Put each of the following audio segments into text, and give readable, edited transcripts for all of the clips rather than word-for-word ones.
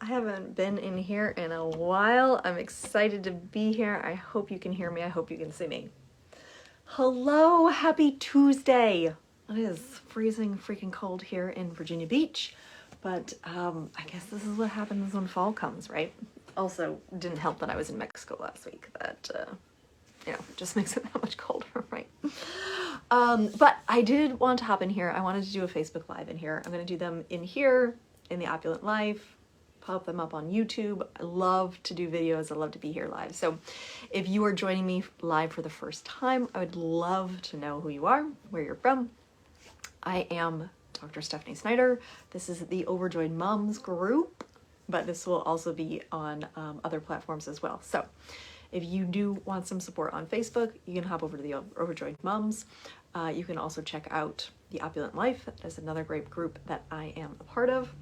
I haven't been in here in a while. I'm excited to be here. I hope you can hear me. I hope you can see me. Hello, happy Tuesday. It is freezing freaking cold here in Virginia Beach, but I guess this is what happens when fall comes, right? Also, didn't help that I was in Mexico last week. That, just makes it that much colder, right? But I did want to hop in here. I wanted to do a Facebook Live in here. I'm going to do them in here, in the Opulent Life, pop them up on YouTube. I love to do videos. I love to be here live. So if you are joining me live for the first time, I would love to know who you are, where you're from. I am Dr. Stephanie Snyder. This is the Overjoyed Moms group, but this will also be on other platforms as well. So if you do want some support on Facebook, you can hop over to the Overjoyed Moms. You can also check out the Opulent Life. That's another great group that I am a part of.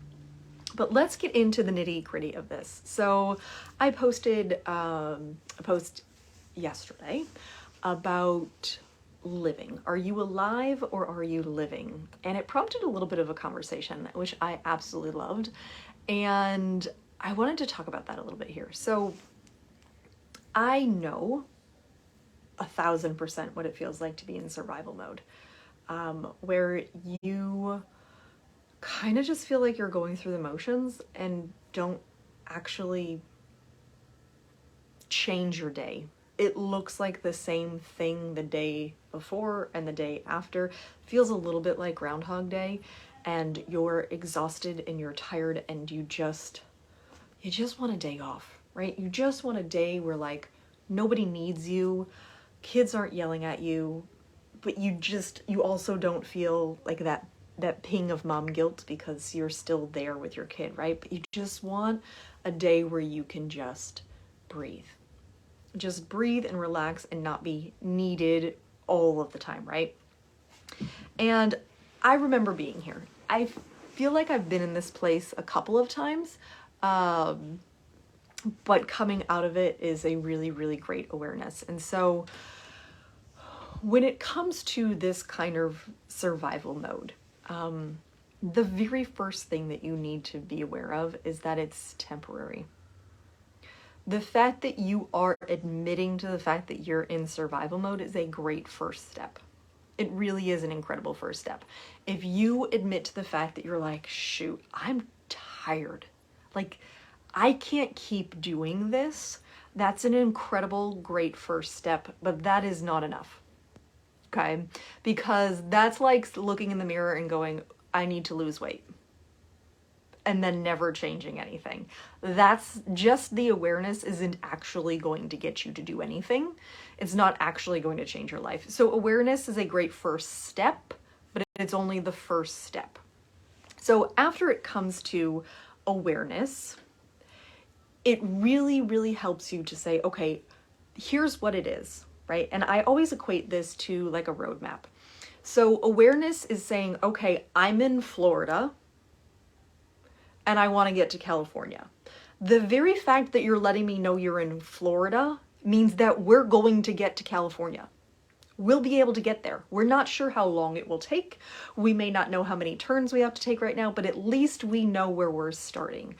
But let's get into the nitty-gritty of this. So I posted a post yesterday about living. Are you alive or are you living? And it prompted a little bit of a conversation, which I absolutely loved. And I wanted to talk about that a little bit here. So I know 1000% what it feels like to be in survival mode, where you kind of just feel like you're going through the motions and don't actually change your day. It looks like the same thing the day before and the day after. Feels a little bit like Groundhog Day, and you're exhausted and you're tired and you just want a day off, right? You just want a day where like nobody needs you, kids aren't yelling at you, but you also don't feel like that ping of mom guilt because you're still there with your kid, right? But you just want a day where you can just breathe. Just breathe and relax and not be needed all of the time, right? And I remember being here. I feel like I've been in this place a couple of times, but coming out of it is a really, really great awareness. And so when it comes to this kind of survival mode, the very first thing that you need to be aware of is that it's temporary. The fact that you are admitting to the fact that you're in survival mode is a great first step. It really is an incredible first step. If you admit to the fact that you're like, shoot, I'm tired. Like, I can't keep doing this. That's an incredible, great first step, but that is not enough. Okay, because that's like looking in the mirror and going, I need to lose weight, and then never changing anything. That's just the awareness isn't actually going to get you to do anything. It's not actually going to change your life. So awareness is a great first step, but it's only the first step. So after it comes to awareness, it really, really helps you to say, okay, here's what it is. Right? And I always equate this to like a roadmap. So awareness is saying, okay, I'm in Florida and I want to get to California. The very fact that you're letting me know you're in Florida means that we're going to get to California. We'll be able to get there. We're not sure how long it will take. We may not know how many turns we have to take right now, but at least we know where we're starting.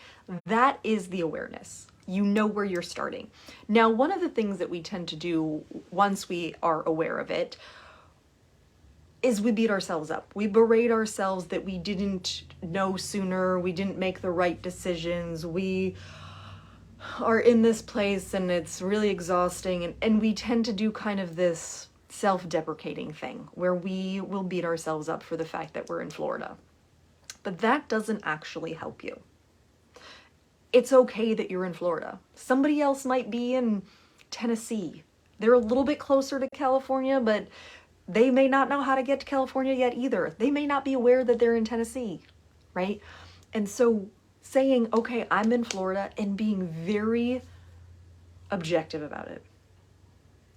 That is the awareness. You know where you're starting. Now, one of the things that we tend to do once we are aware of it is we beat ourselves up. We berate ourselves that we didn't know sooner. We didn't make the right decisions. We are in this place and it's really exhausting. And we tend to do kind of this self-deprecating thing where we will beat ourselves up for the fact that we're in Florida. But that doesn't actually help you. It's okay that you're in Florida. Somebody else might be in Tennessee. They're a little bit closer to California, but they may not know how to get to California yet either. They may not be aware that they're in Tennessee, right? And so saying, okay, I'm in Florida and being very objective about it.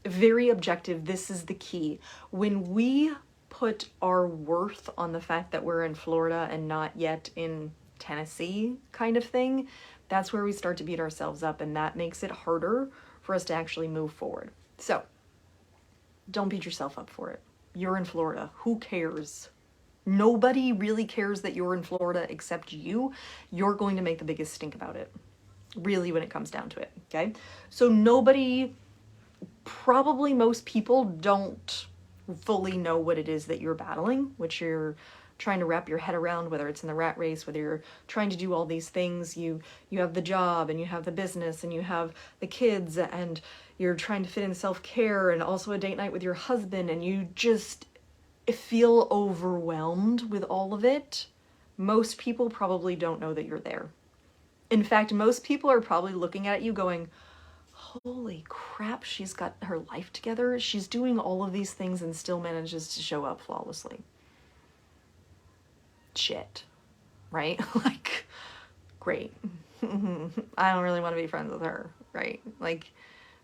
Very objective, this is the key. When we put our worth on the fact that we're in Florida and not yet in Tennessee kind of thing, that's where we start to beat ourselves up, and that makes it harder for us to actually move forward. So don't beat yourself up for it. You're in Florida. Who cares? Nobody really cares that you're in Florida except you. You're going to make the biggest stink about it, really, when it comes down to it, okay? So nobody, probably most people don't fully know what it is that you're battling, which you're trying to wrap your head around, whether it's in the rat race, whether you're trying to do all these things. You have the job, and you have the business, and you have the kids, and you're trying to fit in self-care and also a date night with your husband, and you just feel overwhelmed with all of it. Most people probably don't know that you're there. In fact, most people are probably looking at you going, holy crap, she's got her life together. She's doing all of these things and still manages to show up flawlessly. Shit, right? Like, great. I don't really want to be friends with her, right? Like,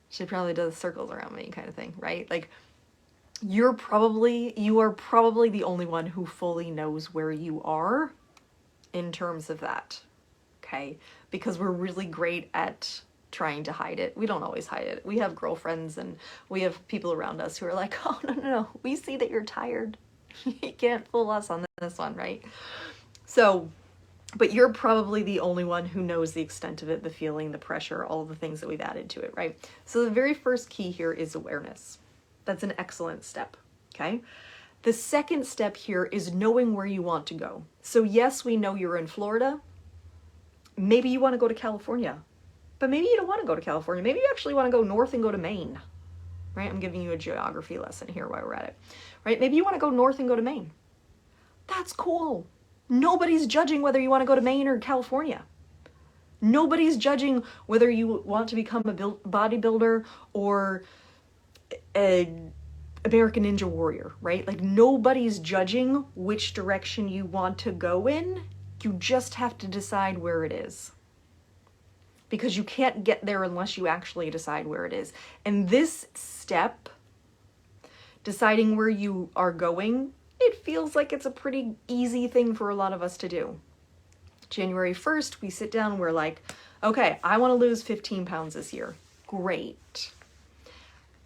she probably does circles around me kind of thing, right? Like, you are probably the only one who fully knows where you are in terms of that, okay? Because we're really great at trying to hide it. We don't always hide it. We have girlfriends and we have people around us who are like, oh, no, we see that you're tired. You can't fool us on this one, right? So, but you're probably the only one who knows the extent of it, the feeling, the pressure, all of the things that we've added to it, right? So the very first key here is awareness. That's an excellent step, okay? The second step here is knowing where you want to go. So yes, we know you're in Florida. Maybe you want to go to California, but maybe you don't want to go to California. Maybe you actually want to go north and go to Maine, right? I'm giving you a geography lesson here while we're at it, right? Maybe you want to go north and go to Maine. That's cool. Nobody's judging whether you want to go to Maine or California. Nobody's judging whether you want to become a bodybuilder or an American Ninja Warrior, right? Like, nobody's judging which direction you want to go in. You just have to decide where it is. Because you can't get there unless you actually decide where it is. And this step, deciding where you are going, it feels like it's a pretty easy thing for a lot of us to do. January 1st, we sit down, we're like, okay, I want to lose 15 pounds this year. Great.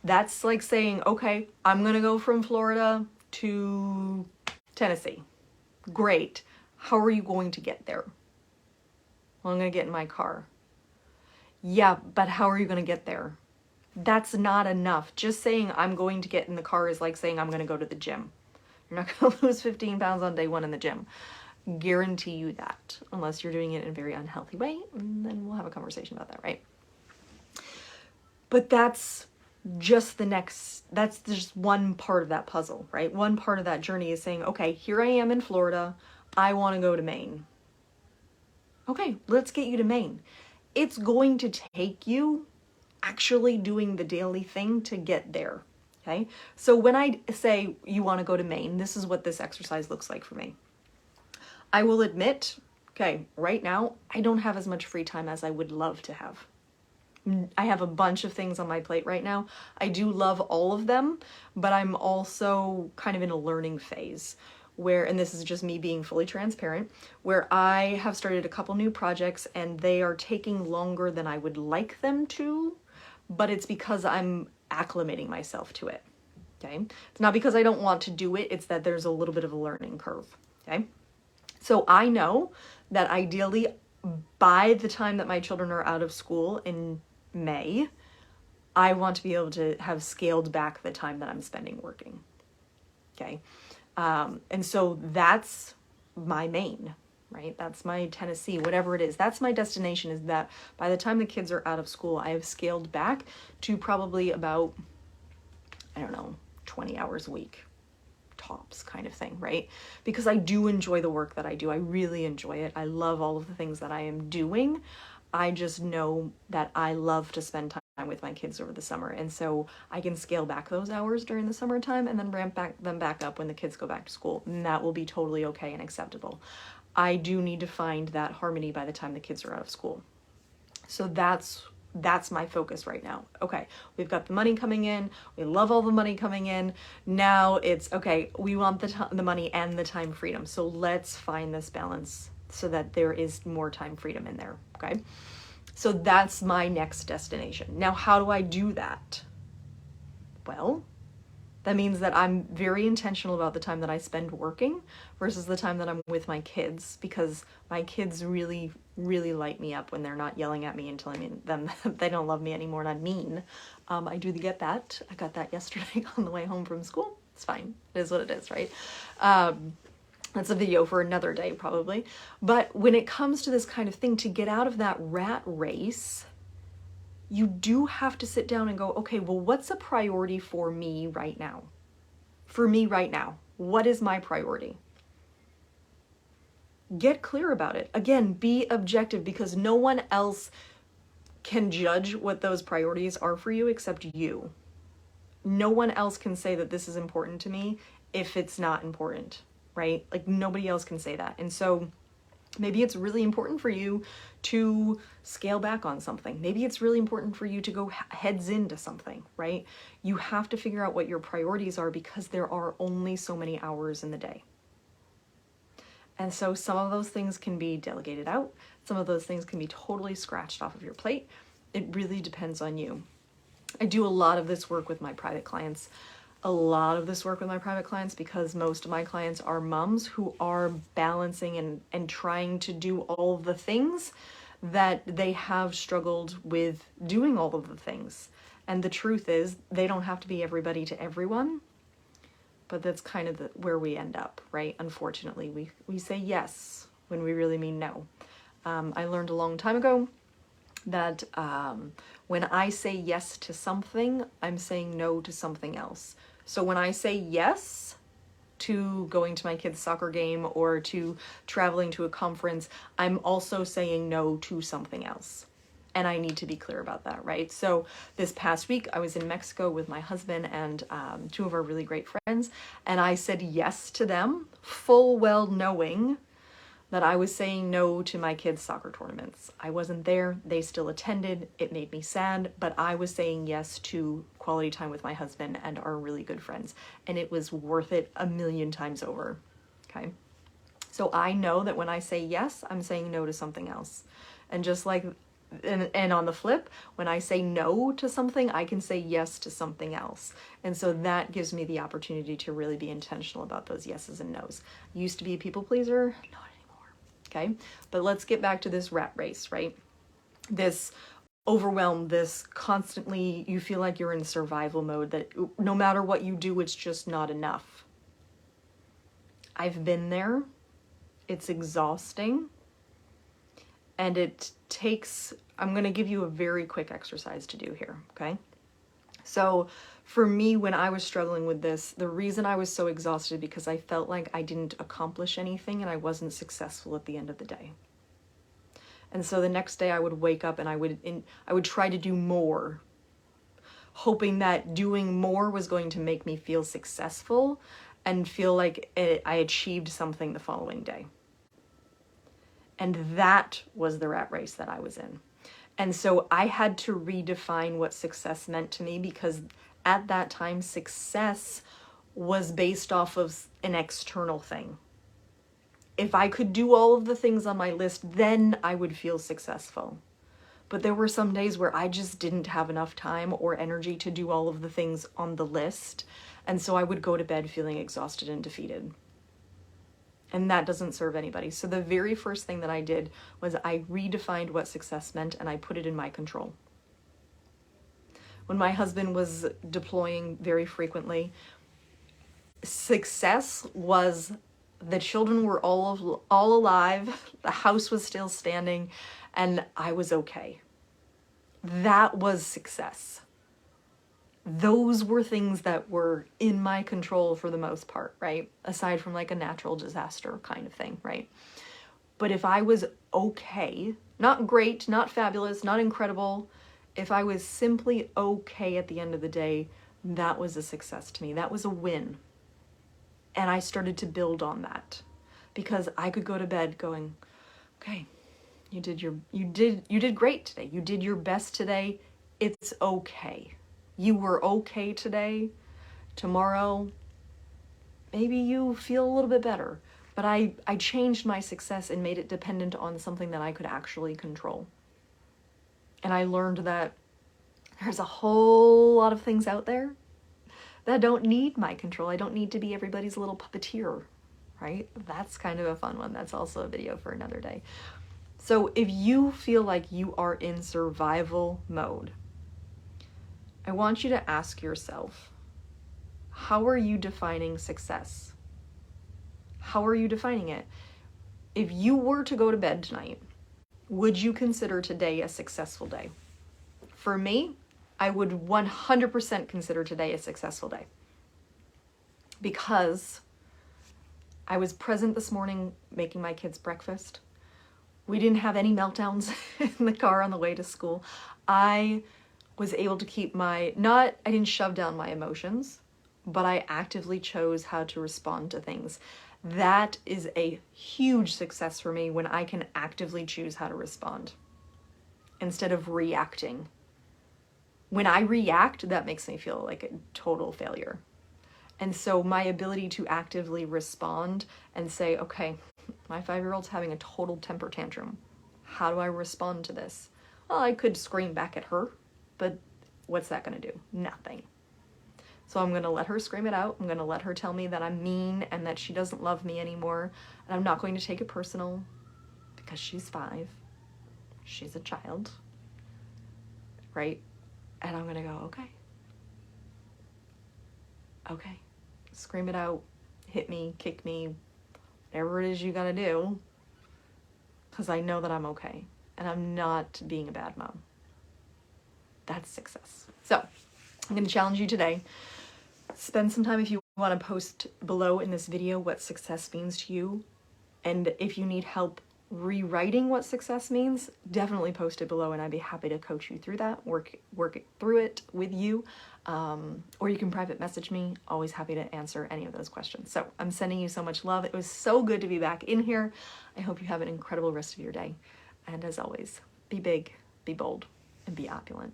That's like saying, okay, I'm going to go from Florida to Tennessee. Great. How are you going to get there? Well, I'm going to get in my car. Yeah, but how are you going to get there? That's not enough. Just saying I'm going to get in the car is like saying I'm going to go to the gym. You're not going to lose 15 pounds on day one in the gym. Guarantee you that. Unless you're doing it in a very unhealthy way, and then we'll have a conversation about that, right? But that's just that's just one part of that puzzle, right? One part of that journey is saying, okay, here I am in Florida. I want to go to Maine. Okay, let's get you to Maine. It's going to take you actually doing the daily thing to get there, okay? So when I say you want to go to Maine, this is what this exercise looks like for me. I will admit, okay, right now, I don't have as much free time as I would love to have. I have a bunch of things on my plate right now. I do love all of them, but I'm also kind of in a learning phase where, and this is just me being fully transparent, where I have started a couple new projects and they are taking longer than I would like them to, but it's because I'm acclimating myself to it, okay? It's not because I don't want to do it, it's that there's a little bit of a learning curve, okay? So I know that ideally by the time that my children are out of school in May, I want to be able to have scaled back the time that I'm spending working, okay? And so that's my Maine, right? That's my Tennessee, whatever it is. That's my destination, is that by the time the kids are out of school, I have scaled back to probably about, I don't know, 20 hours a week, tops kind of thing, right? Because I do enjoy the work that I do. I really enjoy it. I love all of the things that I am doing. I just know that I love to spend time with my kids over the summer. And so I can scale back those hours during the summertime and then ramp them back up when the kids go back to school. And that will be totally okay and acceptable. I do need to find that harmony by the time the kids are out of school. So that's my focus right now. Okay, we've got the money coming in. We love all the money coming in. Now it's, okay, we want the money and the time freedom. So let's find this balance so that there is more time freedom in there, okay? So that's my next destination. Now, how do I do that? Well, That means that I'm very intentional about the time that I spend working versus the time that I'm with my kids, because my kids really, really light me up when they're not yelling at me and telling me them that they don't love me anymore and I'm mean. I do get that. I got that yesterday on the way home from school. It's fine. It is what it is, right? That's a video for another day, probably. But when it comes to this kind of thing, to get out of that rat race, you do have to sit down and go, okay, well, what's a priority for me right now? For me right now, what is my priority? Get clear about it. Again, be objective, because no one else can judge what those priorities are for you except you. No one else can say that this is important to me if it's not important, right? Like, nobody else can say that. And so maybe it's really important for you to scale back on something. Maybe it's really important for you to go heads into something, right? You have to figure out what your priorities are, because there are only so many hours in the day. And so some of those things can be delegated out. Some of those things can be totally scratched off of your plate. It really depends on you. I do a lot of this work with my private clients. Because most of my clients are moms who are balancing and trying to do all of the things that they have struggled with doing all of the things. And the truth is, they don't have to be everybody to everyone, but that's kind of where we end up, right? Unfortunately, we say yes when we really mean no. I learned a long time ago that when I say yes to something, I'm saying no to something else. So when I say yes to going to my kid's soccer game or to traveling to a conference, I'm also saying no to something else. And I need to be clear about that, right? So this past week, I was in Mexico with my husband and two of our really great friends, and I said yes to them, full well knowing that I was saying no to my kids' soccer tournaments. I wasn't there, they still attended, it made me sad, but I was saying yes to quality time with my husband and our really good friends, and it was worth it a million times over, okay? So I know that when I say yes, I'm saying no to something else. And just like, and on the flip, when I say no to something, I can say yes to something else. And so that gives me the opportunity to really be intentional about those yeses and nos. Used to be a people pleaser, not okay? But let's get back to this rat race, right? This overwhelm, this constantly, you feel like you're in survival mode, that no matter what you do, it's just not enough. I've been there. It's exhausting. And it takes, I'm going to give you a very quick exercise to do here, okay? So for me, when I was struggling with this, the reason I was so exhausted because I felt like I didn't accomplish anything and I wasn't successful at the end of the day. And so the next day I would wake up and I would try to do more, hoping that doing more was going to make me feel successful and feel like I achieved something the following day. And that was the rat race that I was in. And so I had to redefine what success meant to me, because at that time, success was based off of an external thing. If I could do all of the things on my list, then I would feel successful. But there were some days where I just didn't have enough time or energy to do all of the things on the list. And so I would go to bed feeling exhausted and defeated. And that doesn't serve anybody. So the very first thing that I did was I redefined what success meant and I put it in my control. When my husband was deploying very frequently, success was the children were all alive, the house was still standing, and I was okay. That was success. Those were things that were in my control for the most part, right? Aside from like a natural disaster kind of thing, right? But if I was okay, not great, not fabulous, not incredible, if I was simply okay at the end of the day, that was a success to me. That was a win. And I started to build on that because I could go to bed going, okay, you did great today. You did your best today. It's okay. You were okay today. Tomorrow, maybe you feel a little bit better. But I changed my success and made it dependent on something that I could actually control. And I learned that there's a whole lot of things out there that don't need my control. I don't need to be everybody's little puppeteer, right? That's kind of a fun one. That's also a video for another day. So if you feel like you are in survival mode, I want you to ask yourself, how are you defining success? How are you defining it? If you were to go to bed tonight, would you consider today a successful day? For me, I would 100% consider today a successful day, because I was present this morning making my kids breakfast. We didn't have any meltdowns in the car on the way to school. I was able to keep I didn't shove down my emotions, but I actively chose how to respond to things. That is a huge success for me, when I can actively choose how to respond instead of reacting. When I react, that makes me feel like a total failure. And so my ability to actively respond and say, okay, my 5-year-old's having a total temper tantrum. How do I respond to this? Well, I could scream back at her, but what's that going to do? Nothing. So I'm going to let her scream it out. I'm going to let her tell me that I'm mean and that she doesn't love me anymore. And I'm not going to take it personal, because she's 5. She's a child, right? And I'm going to go, okay, scream it out, hit me, kick me, whatever it is you got to do, because I know that I'm okay and I'm not being a bad mom. That's success. So I'm going to challenge you today. Spend some time, if you want to, post below in this video what success means to you. And if you need help rewriting what success means, definitely post it below, and I'd be happy to coach you through that, work through it with you. Or you can private message me. Always happy to answer any of those questions. So I'm sending you so much love. It was so good to be back in here. I hope you have an incredible rest of your day. And as always, be big, be bold, and be opulent.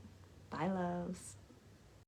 Bye, loves.